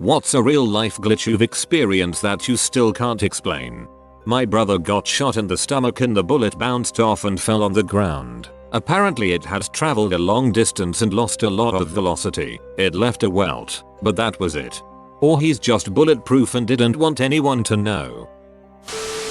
What's a real life glitch you've experienced that you still can't explain? My brother got shot in the stomach and the bullet bounced off and fell on the ground. Apparently it had traveled a long distance and lost a lot of velocity. It left a welt, but that was it. Or he's just bulletproof and didn't want anyone to know.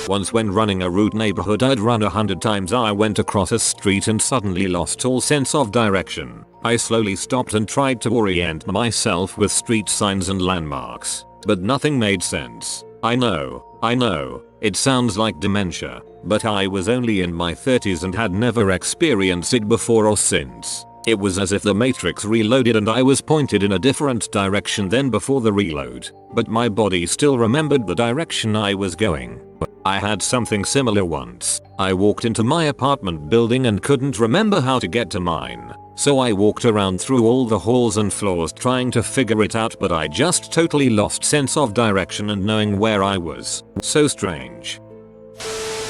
Once when running a route neighborhood I'd run 100 times, I went across a street and suddenly lost all sense of direction. I slowly stopped and tried to orient myself with street signs and landmarks, but nothing made sense. I know, it sounds like dementia, but I was only in my 30s and had never experienced it before or since. It was as if the Matrix reloaded and I was pointed in a different direction than before the reload, but my body still remembered the direction I was going. I had something similar once. I walked into my apartment building and couldn't remember how to get to mine. So I walked around through all the halls and floors trying to figure it out, but I just totally lost sense of direction and knowing where I was. So strange.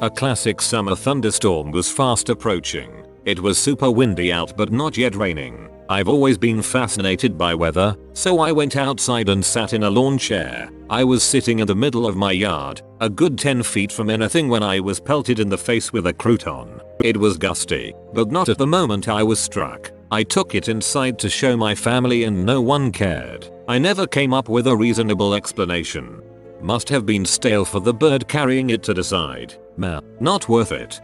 A classic summer thunderstorm was fast approaching. It was super windy out but not yet raining. I've always been fascinated by weather, so I went outside and sat in a lawn chair. I was sitting in the middle of my yard, a good 10 feet from anything, when I was pelted in the face with a crouton. It was gusty, but not at the moment I was struck. I took it inside to show my family and no one cared. I never came up with a reasonable explanation. Must have been stale for the bird carrying it to decide. Meh, not worth it.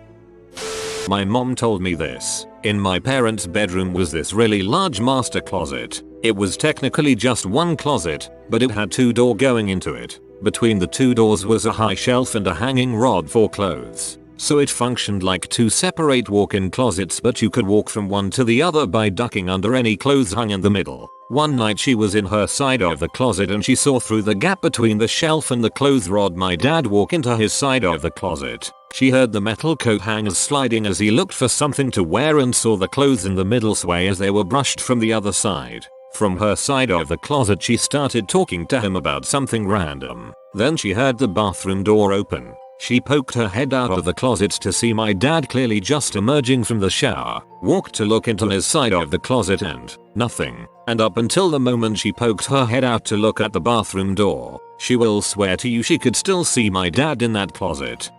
My mom told me this. In my parents' bedroom was this really large master closet. It was technically just one closet, but it had 2 doors going into it. Between the 2 doors was a high shelf and a hanging rod for clothes. So it functioned like 2 separate walk-in closets, but you could walk from one to the other by ducking under any clothes hung in the middle. One night she was in her side of the closet and she saw through the gap between the shelf and the clothes rod my dad walk into his side of the closet. She heard the metal coat hangers sliding as he looked for something to wear and saw the clothes in the middle sway as they were brushed from the other side. From her side of the closet she started talking to him about something random. Then she heard the bathroom door open. She poked her head out of the closet to see my dad clearly just emerging from the shower, walked to look into his side of the closet and nothing. And up until the moment she poked her head out to look at the bathroom door, she will swear to you she could still see my dad in that closet.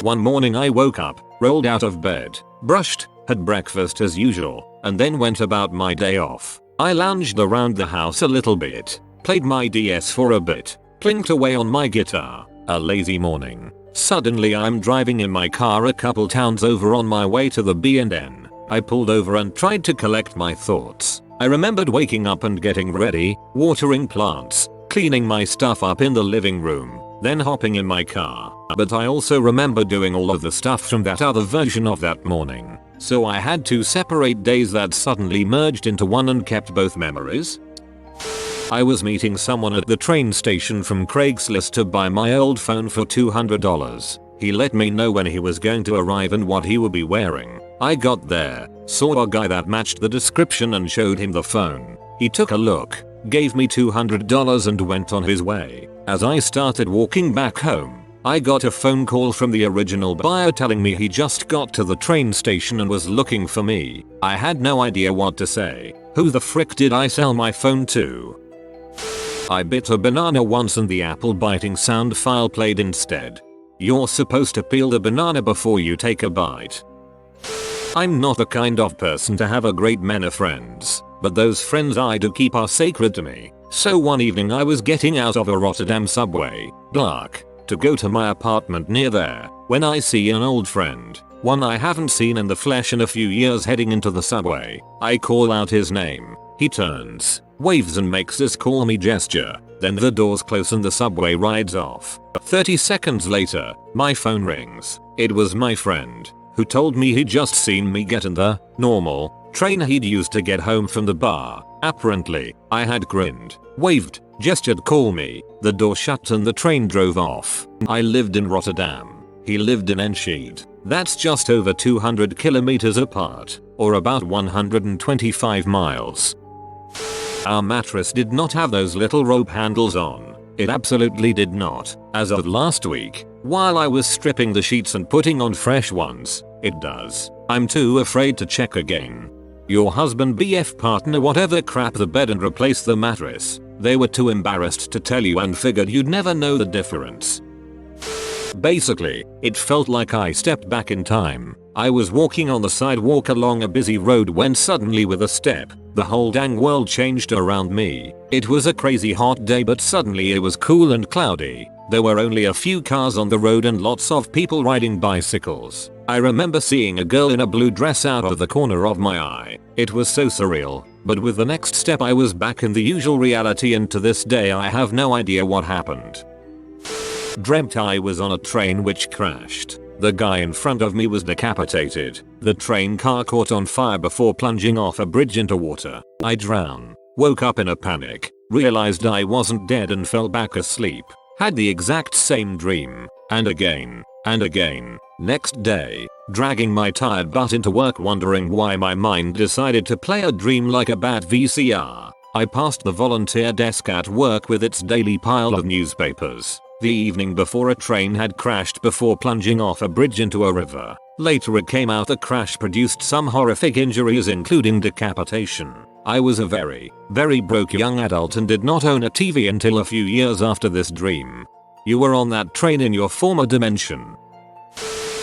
One morning I woke up, rolled out of bed, brushed, had breakfast as usual, and then went about my day off. I lounged around the house a little bit, played my DS for a bit, clinked away on my guitar. A lazy morning. Suddenly I'm driving in my car a couple towns over on my way to the B&N. I pulled over and tried to collect my thoughts. I remembered waking up and getting ready, watering plants, cleaning my stuff up in the living room, then hopping in my car. But I also remember doing all of the stuff from that other version of that morning. So I had 2 separate days that suddenly merged into one and kept both memories. I was meeting someone at the train station from Craigslist to buy my old phone for $200. He let me know when he was going to arrive and what he would be wearing. I got there, saw a guy that matched the description and showed him the phone. He took a look, gave me $200 and went on his way. As I started walking back home, I got a phone call from the original buyer telling me he just got to the train station and was looking for me. I had no idea what to say. Who the frick did I sell my phone to? I bit a banana once and the apple biting sound file played instead. You're supposed to peel the banana before you take a bite. I'm not the kind of person to have a great many friends, but those friends I do keep are sacred to me. So one evening I was getting out of a Rotterdam subway, dark, to go to my apartment near there, when I see an old friend, one I haven't seen in the flesh in a few years, heading into the subway. I call out his name. He turns, waves and makes this call me gesture. Then the doors close and the subway rides off. 30 seconds later, my phone rings. It was my friend, who told me he'd just seen me get in the normal train he'd used to get home from the bar. Apparently, I had grinned, waved, gestured call me. The door shut and the train drove off. I lived in Rotterdam. He lived in Enschede. That's just over 200 kilometers apart, or about 125 miles. Our mattress did not have those little rope handles on. It absolutely did not. As of last week, while I was stripping the sheets and putting on fresh ones, it does. I'm too afraid to check again. your husband, BF, partner, whatever, crap the bed and replace the mattress. They were too embarrassed to tell you and figured you'd never know the difference. Basically, it felt like I stepped back in time. I was walking on the sidewalk along a busy road when suddenly with a step, the whole dang world changed around me. It was a crazy hot day, but suddenly it was cool and cloudy. There were only a few cars on the road and lots of people riding bicycles. I remember seeing a girl in a blue dress out of the corner of my eye. It was so surreal, but with the next step I was back in the usual reality, and to this day I have no idea what happened. Dreamt I was on a train which crashed. The guy in front of me was decapitated. The train car caught on fire before plunging off a bridge into water. I drowned. Woke up in a panic. Realized I wasn't dead and fell back asleep. Had the exact same dream. And again. And again. Next day, dragging my tired butt into work wondering why my mind decided to play a dream like a bad VCR. I passed the volunteer desk at work with its daily pile of newspapers. The evening before, a train had crashed before plunging off a bridge into a river. Later it came out the crash produced some horrific injuries including decapitation. I was a very broke young adult and did not own a TV until a few years after this dream. You were on that train in your former dimension.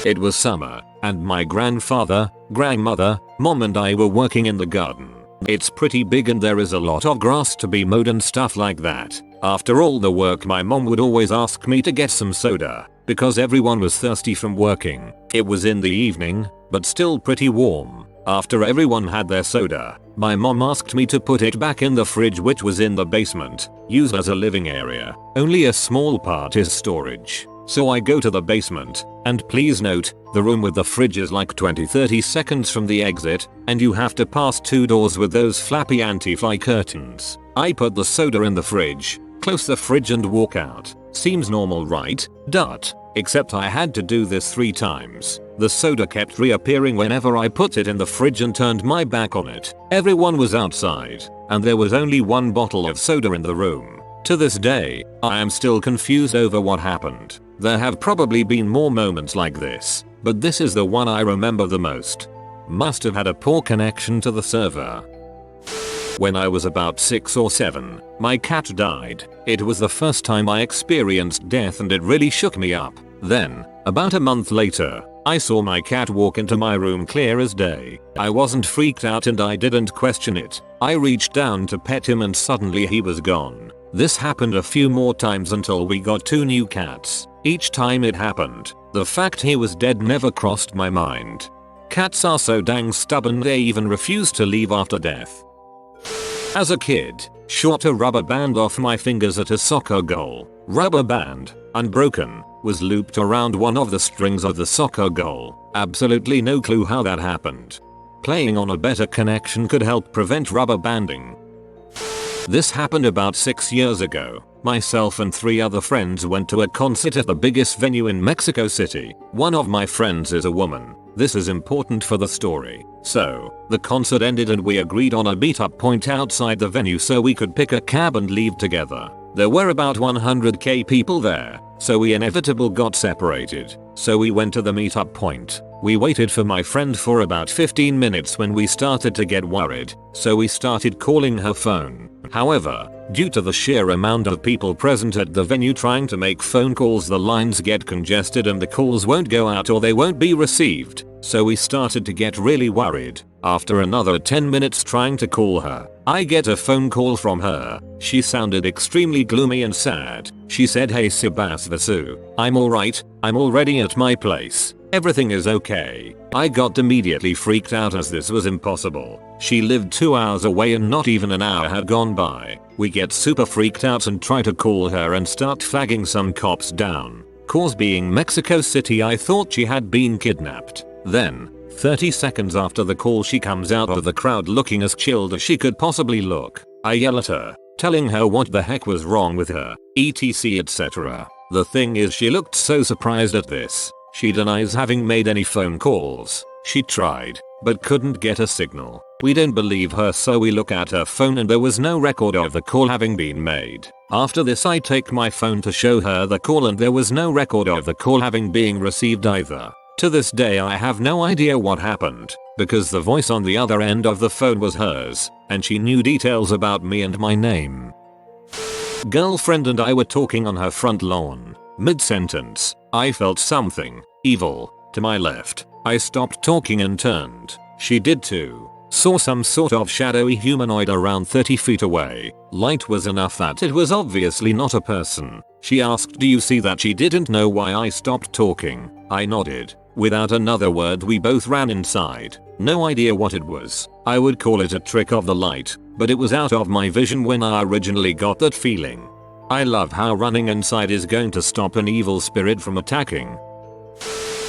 It was summer, and my grandfather, grandmother, mom and I were working in the garden. It's pretty big and there is a lot of grass to be mowed and stuff like that. After all the work, my mom would always ask me to get some soda, because everyone was thirsty from working. It was in the evening, but still pretty warm. After everyone had their soda, my mom asked me to put it back in the fridge, which was in the basement, used as a living area. Only a small part is storage. So I go to the basement, and please note, the room with the fridge is like 20-30 seconds from the exit, and you have to pass 2 doors with those flappy anti-fly curtains. I put the soda in the fridge, close the fridge and walk out. Seems normal, right? Except I had to do this 3 times. The soda kept reappearing whenever I put it in the fridge and turned my back on it. Everyone was outside, and there was only 1 bottle of soda in the room. To this day, I am still confused over what happened. There have probably been more moments like this, but this is the one I remember the most. Must have had a poor connection to the server. When I was about 6 or 7, my cat died. It was the first time I experienced death and it really shook me up. Then, about a month later, I saw my cat walk into my room clear as day. I wasn't freaked out and I didn't question it. I reached down to pet him and suddenly he was gone. This happened a few more times until we got 2 new cats. Each time it happened, the fact he was dead never crossed my mind. Cats are so dang stubborn, they even refuse to leave after death. As a kid, shot a rubber band off my fingers at a soccer goal. Rubber band, unbroken, was looped around one of the strings of the soccer goal. Absolutely no clue how that happened. Playing on a better connection could help prevent rubber banding. This happened about 6 years ago. Myself and 3 other friends went to a concert at the biggest venue in Mexico City. One of my friends is a woman. This is important for the story. So, the concert ended and we agreed on a meetup point outside the venue so we could pick a cab and leave together. There were about 100k people there, so we inevitably got separated. So we went to the meetup point. We waited for my friend for about 15 minutes when we started to get worried, so we started calling her phone. However, due to the sheer amount of people present at the venue trying to make phone calls, the lines get congested and the calls won't go out or they won't be received. So we started to get really worried. After another 10 minutes trying to call her, I get a phone call from her. She sounded extremely gloomy and sad. She said, "Hey Sebasvasu, I'm alright, I'm already at my place. Everything is okay." I got immediately freaked out as this was impossible. She lived 2 hours away and not even an hour had gone by. We get super freaked out and try to call her and start flagging some cops down. Cause being Mexico City, I thought she had been kidnapped. Then, 30 seconds after the call, she comes out of the crowd looking as chilled as she could possibly look. I yell at her, telling her what the heck was wrong with her, etc etc. The thing is, she looked so surprised at this. She denies having made any phone calls. She tried, but couldn't get a signal. We don't believe her, so we look at her phone and there was no record of the call having been made. After this, I take my phone to show her the call and there was no record of the call having been received either. To this day I have no idea what happened. because the voice on the other end of the phone was hers, and she knew details about me and my name. Girlfriend and I were talking on her front lawn. Mid-sentence, I felt something evil to my left. I stopped talking and turned. She did too. Saw some sort of shadowy humanoid around 30 feet away. Light was enough that it was obviously not a person. She asked, "Do you see that?" She didn't know why I stopped talking. I nodded. Without another word we both ran inside. No idea what it was. I would call it a trick of the light, but it was out of my vision when I originally got that feeling. I love how running inside is going to stop an evil spirit from attacking.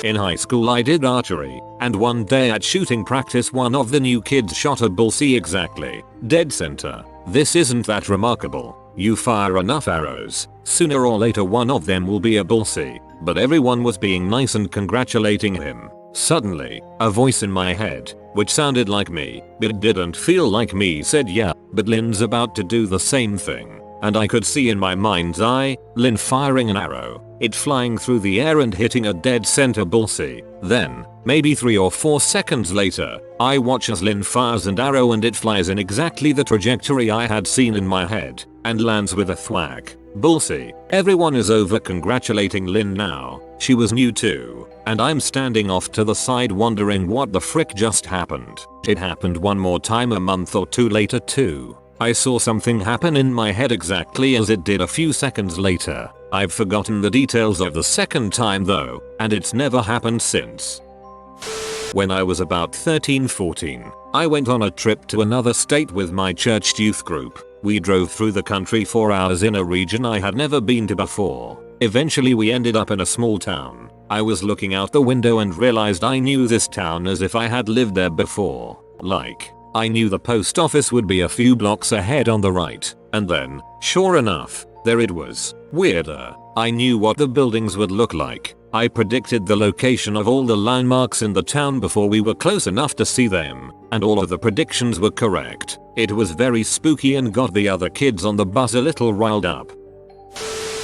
In high school I did archery, and one day at shooting practice one of the new kids shot a bullseye exactly, dead center. This isn't that remarkable. You fire enough arrows, sooner or later one of them will be a bullseye, but everyone was being nice and congratulating him. Suddenly, a voice in my head, which sounded like me, but didn't feel like me, said, "Yeah, but Lynn's about to do the same thing." And I could see in my mind's eye, Lynn firing an arrow, it flying through the air and hitting a dead center bullseye. Then, maybe 3 or 4 seconds later, I watch as Lynn fires an arrow and it flies in exactly the trajectory I had seen in my head, and lands with a thwack. Bullseye. Everyone is over congratulating Lynn now. She was new too, and I'm standing off to the side wondering what the frick just happened. It happened one more time a month or 2 later too. I saw something happen in my head exactly as it did a few seconds later. I've forgotten the details of the second time though, and it's never happened since. When I was about 13-14, I went on a trip to another state with my church youth group. We drove through the country for hours in a region I had never been to before. Eventually we ended up in a small town. I was looking out the window and realized I knew this town as if I had lived there before. Like, I knew the post office would be a few blocks ahead on the right, and then, sure enough, there it was. Weirder. I knew what the buildings would look like. I predicted the location of all the landmarks in the town before we were close enough to see them, and all of the predictions were correct. It was very spooky and got the other kids on the bus a little riled up.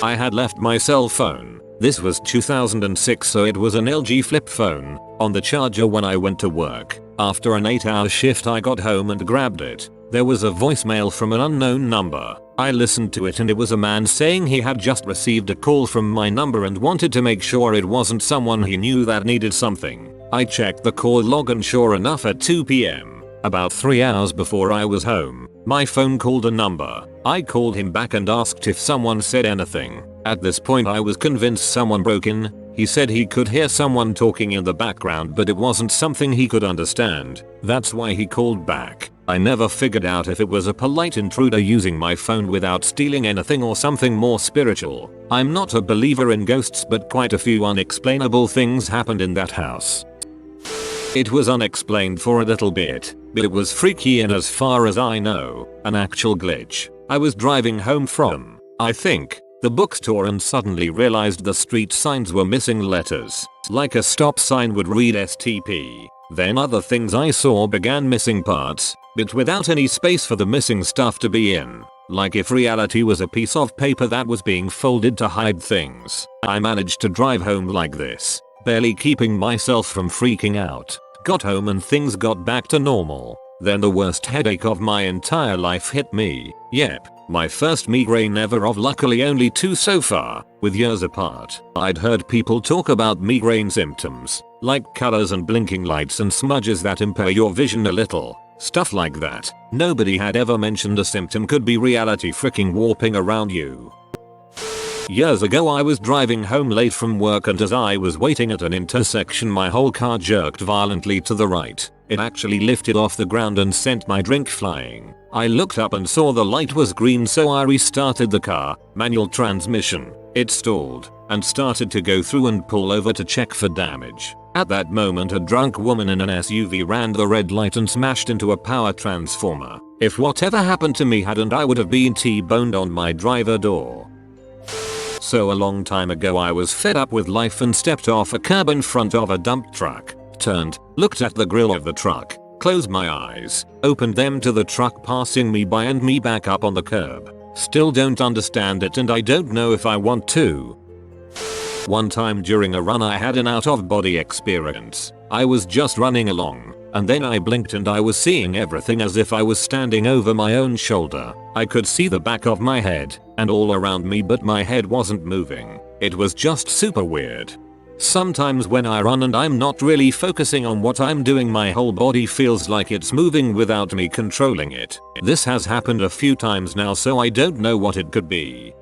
I had left my cell phone, this was 2006 so it was an LG flip phone, on the charger when I went to work. After an 8-hour shift I got home and grabbed it. There was a voicemail from an unknown number. I listened to it and it was a man saying he had just received a call from my number and wanted to make sure it wasn't someone he knew that needed something. I checked the call log and sure enough at 2 p.m., about 3 hours before I was home, my phone called a number. I called him back and asked if someone said anything. At this point I was convinced someone broke in. He said he could hear someone talking in the background but it wasn't something he could understand. That's why he called back. I never figured out if it was a polite intruder using my phone without stealing anything or something more spiritual. I'm not a believer in ghosts but quite a few unexplainable things happened in that house. It was unexplained for a little bit, but it was freaky and as far as I know, an actual glitch. I was driving home from, I think, the bookstore and suddenly realized the street signs were missing letters. Like a stop sign would read STP. Then other things I saw began missing parts, but without any space for the missing stuff to be in. Like if reality was a piece of paper that was being folded to hide things. I managed to drive home like this, barely keeping myself from freaking out. Got home and things got back to normal. Then the worst headache of my entire life hit me. Yep, my first migraine ever of luckily only 2 so far, with years apart. I'd heard people talk about migraine symptoms, like colors and blinking lights and smudges that impair your vision a little. Stuff like that. Nobody had ever mentioned a symptom could be reality freaking warping around you. Years ago I was driving home late from work and as I was waiting at an intersection my whole car jerked violently to the right. It actually lifted off the ground and sent my drink flying. I looked up and saw the light was green so I restarted the car, manual transmission. It stalled and started to go through and pull over to check for damage. At that moment a drunk woman in an SUV ran the red light and smashed into a power transformer. If whatever happened to me hadn't I would have been T-boned on my driver door. So a long time ago I was fed up with life and stepped off a curb in front of a dump truck, turned, looked at the grill of the truck, closed my eyes, opened them to the truck passing me by and me back up on the curb. Still don't understand it and I don't know if I want to. One time during a run I had an out-of-body experience. I was just running along, and then I blinked and I was seeing everything as if I was standing over my own shoulder. I could see the back of my head and all around me, but my head wasn't moving. It was just super weird. Sometimes when I run and I'm not really focusing on what I'm doing, my whole body feels like it's moving without me controlling it. This has happened a few times now, so I don't know what it could be.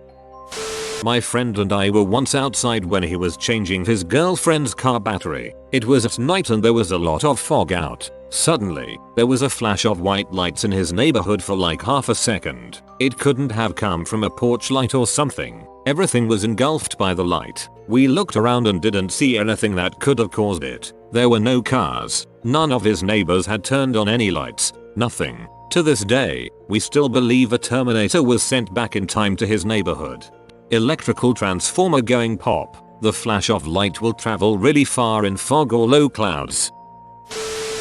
My friend and I were once outside when he was changing his girlfriend's car battery. It was at night and there was a lot of fog out. Suddenly, there was a flash of white lights in his neighborhood for like half a second. It couldn't have come from a porch light or something. Everything was engulfed by the light. We looked around and didn't see anything that could have caused it. There were no cars. None of his neighbors had turned on any lights. Nothing. To this day, we still believe a Terminator was sent back in time to his neighborhood. Electrical transformer going pop. The flash of light will travel really far in fog or low clouds.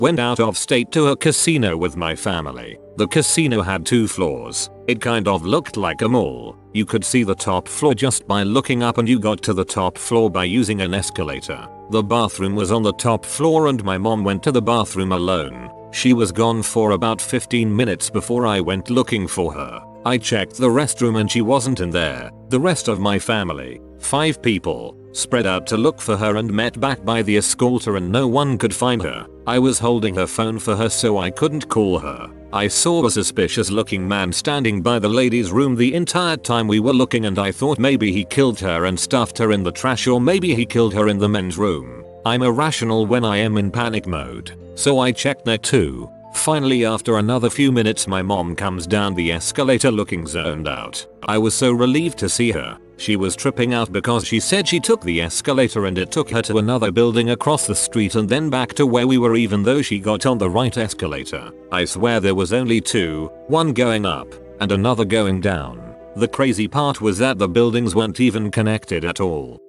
Went out of state to a casino with my family. The casino had 2 floors. It kind of looked like a mall. You could see the top floor just by looking up, and you got to the top floor by using an escalator. The bathroom was on the top floor and my mom went to the bathroom alone. She was gone for about 15 minutes before I went looking for her. I checked the restroom and she wasn't in there. The rest of my family, 5 people, spread out to look for her and met back by the escalator and no one could find her. I was holding her phone for her so I couldn't call her. I saw a suspicious looking man standing by the ladies' room the entire time we were looking, and I thought maybe he killed her and stuffed her in the trash, or maybe he killed her in the men's room. I'm irrational when I am in panic mode, so I checked there too. Finally, after another few minutes, my mom comes down the escalator looking zoned out. I was so relieved to see her. She was tripping out because she said she took the escalator and it took her to another building across the street and then back to where we were, even though she got on the right escalator. I swear there was only 2, one going up and another going down. The crazy part was that the buildings weren't even connected at all.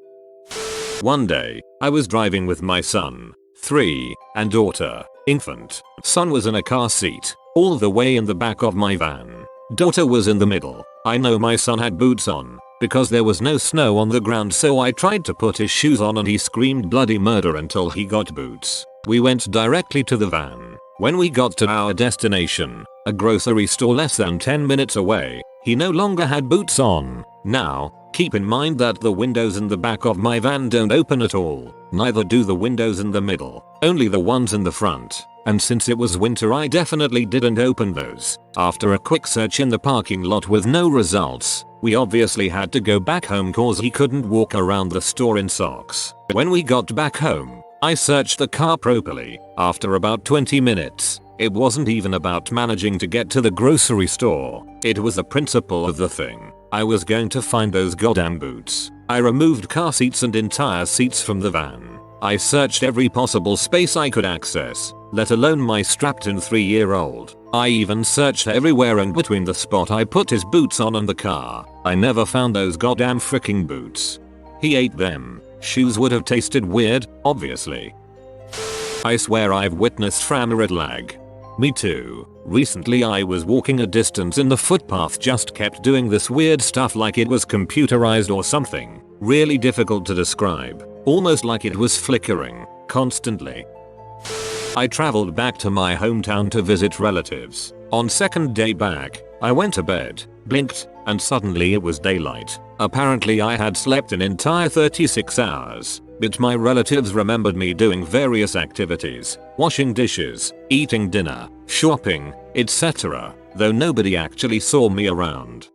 One day, I was driving with my son, 3, and daughter, infant. Son was in a car seat, all the way in the back of my van. Daughter was in the middle. I know my son had boots on, because there was no snow on the ground, so I tried to put his shoes on and he screamed bloody murder until he got boots. We went directly to the van. When we got to our destination, a grocery store less than 10 minutes away, he no longer had boots on. Now, keep in mind that the windows in the back of my van don't open at all. Neither do the windows in the middle, only the ones in the front. And since it was winter, I definitely didn't open those. After a quick search in the parking lot with no results, we obviously had to go back home cause he couldn't walk around the store in socks. When we got back home, I searched the car properly. After about 20 minutes, it wasn't even about managing to get to the grocery store. It was the principle of the thing. I was going to find those goddamn boots. I removed car seats and entire seats from the van. I searched every possible space I could access, let alone my strapped-in 3-year-old. I even searched everywhere in between the spot I put his boots on and the car. I never found those goddamn freaking boots. He ate them. Shoes would have tasted weird, obviously. I swear I've witnessed framerate lag. Me too. Recently I was walking a distance and the footpath just kept doing this weird stuff like it was computerized or something. Really difficult to describe. Almost like it was flickering constantly. I traveled back to my hometown to visit relatives. On second day back, I went to bed, blinked, and suddenly it was daylight. Apparently I had slept an entire 36 hours. But my relatives remembered me doing various activities, washing dishes, eating dinner, shopping, etc., though nobody actually saw me around.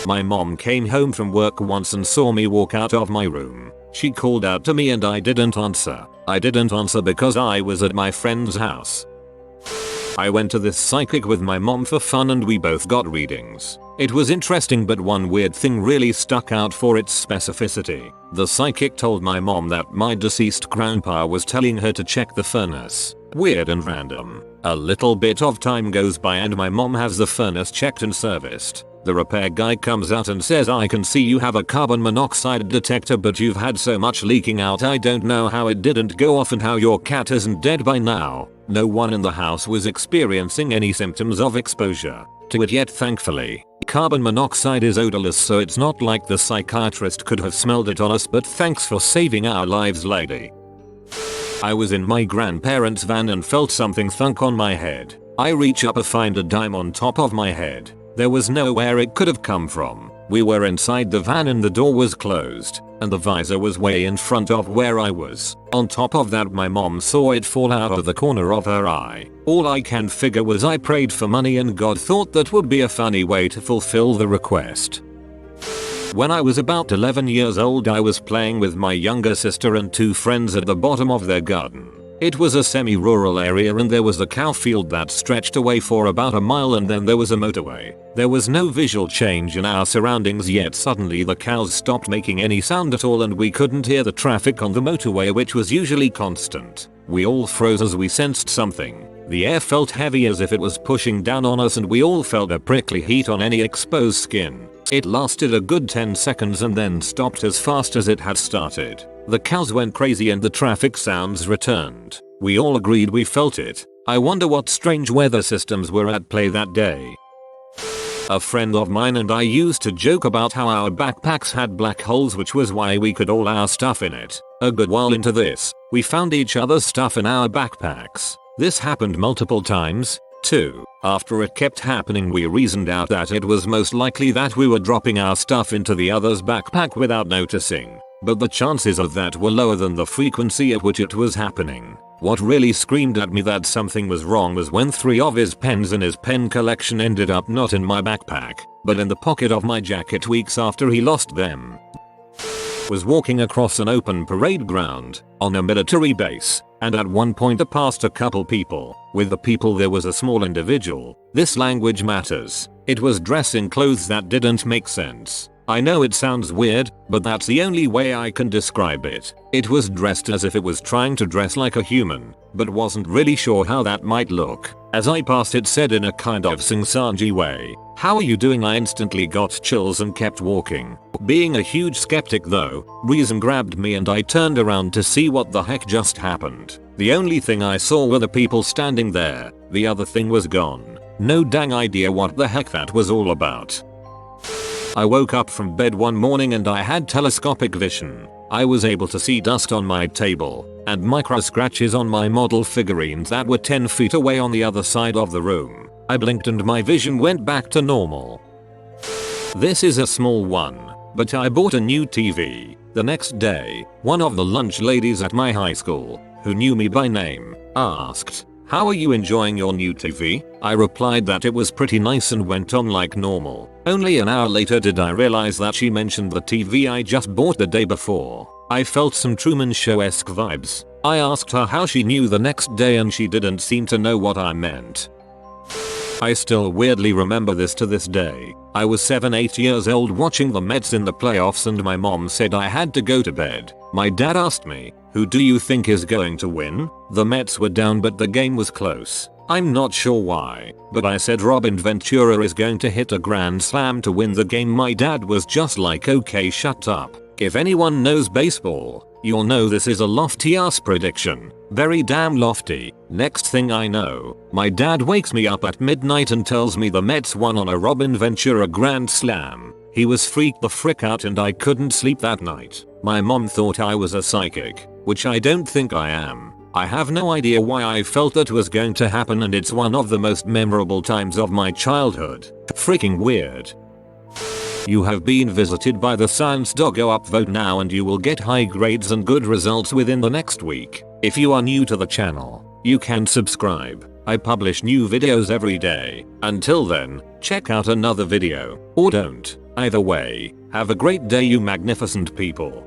My mom came home from work once and saw me walk out of my room. She called out to me and I didn't answer. I didn't answer because I was at my friend's house. I went to this psychic with my mom for fun and we both got readings. It was interesting, but one weird thing really stuck out for its specificity. The psychic told my mom that my deceased grandpa was telling her to check the furnace. Weird and random. A little bit of time goes by and my mom has the furnace checked and serviced. The repair guy comes out and says, "I can see you have a carbon monoxide detector, but you've had so much leaking out, I don't know how it didn't go off and how your cat isn't dead by now." No one in the house was experiencing any symptoms of exposure to it yet, thankfully. Carbon monoxide is odorless, so it's not like the psychiatrist could have smelled it on us, but thanks for saving our lives, lady. I was in my grandparents' van and felt something thunk on my head. I reach up to find a dime on top of my head. There was nowhere it could have come from. We were inside the van and the door was closed, and the visor was way in front of where I was. On top of that, my mom saw it fall out of the corner of her eye. All I can figure was I prayed for money and God thought that would be a funny way to fulfill the request. When I was about 11 years old, I was playing with my younger sister and 2 friends at the bottom of their garden. It was a semi-rural area and there was a cow field that stretched away for about a mile and then there was a motorway. There was no visual change in our surroundings, yet suddenly the cows stopped making any sound at all and we couldn't hear the traffic on the motorway, which was usually constant. We all froze as we sensed something. The air felt heavy as if it was pushing down on us and we all felt a prickly heat on any exposed skin. It lasted a good 10 seconds and then stopped as fast as it had started. The cows went crazy and the traffic sounds returned. We all agreed we felt it. I wonder what strange weather systems were at play that day. A friend of mine and I used to joke about how our backpacks had black holes, which was why we could all our stuff in it. A good while into this, we found each other's stuff in our backpacks. This happened multiple times, too. After it kept happening, we reasoned out that it was most likely that we were dropping our stuff into the other's backpack without noticing. But the chances of that were lower than the frequency at which it was happening. What really screamed at me that something was wrong was when 3 of his pens in his pen collection ended up not in my backpack, but in the pocket of my jacket weeks after he lost them. Was walking across an open parade ground on a military base, and at one point I passed a couple people. With the people there was a small individual. This language matters. It was dressed in clothes that didn't make sense. I know it sounds weird, but that's the only way I can describe it. It was dressed as if it was trying to dress like a human, but wasn't really sure how that might look. As I passed, it said in a kind of sing-songy way, "How are you doing?" I instantly got chills and kept walking. Being a huge skeptic though, reason grabbed me and I turned around to see what the heck just happened. The only thing I saw were the people standing there. The other thing was gone. No dang idea what the heck that was all about. I woke up from bed one morning and I had telescopic vision. I was able to see dust on my table and micro scratches on my model figurines that were 10 feet away on the other side of the room. I blinked and my vision went back to normal. This is a small one, but I bought a new TV. The next day, one of the lunch ladies at my high school, who knew me by name, asked, "How are you enjoying your new TV?" I replied that it was pretty nice and went on like normal. Only an hour later did I realize that she mentioned the TV I just bought the day before. I felt some Truman Show-esque vibes. I asked her how she knew the next day and she didn't seem to know what I meant. I still weirdly remember this to this day. I was 7-8 years old watching the Mets in the playoffs and my mom said I had to go to bed. My dad asked me, "Who do you think is going to win?" The Mets were down but the game was close. I'm not sure why, but I said Ventura is going to hit a grand slam to win the game. My dad was just like, "Okay, shut up." If anyone knows baseball, you'll know this is a lofty ass prediction. Very damn lofty. Next thing I know, my dad wakes me up at midnight and tells me the Mets won on a Ventura grand slam. He was freaked the frick out and I couldn't sleep that night. My mom thought I was a psychic, which I don't think I am. I have no idea why I felt that was going to happen and it's one of the most memorable times of my childhood. Freaking weird. You have been visited by the science doggo. Upvote now and you will get high grades and good results within the next week. If you are new to the channel, you can subscribe. I publish new videos every day. Until then, check out another video, or don't. Either way, have a great day you magnificent people.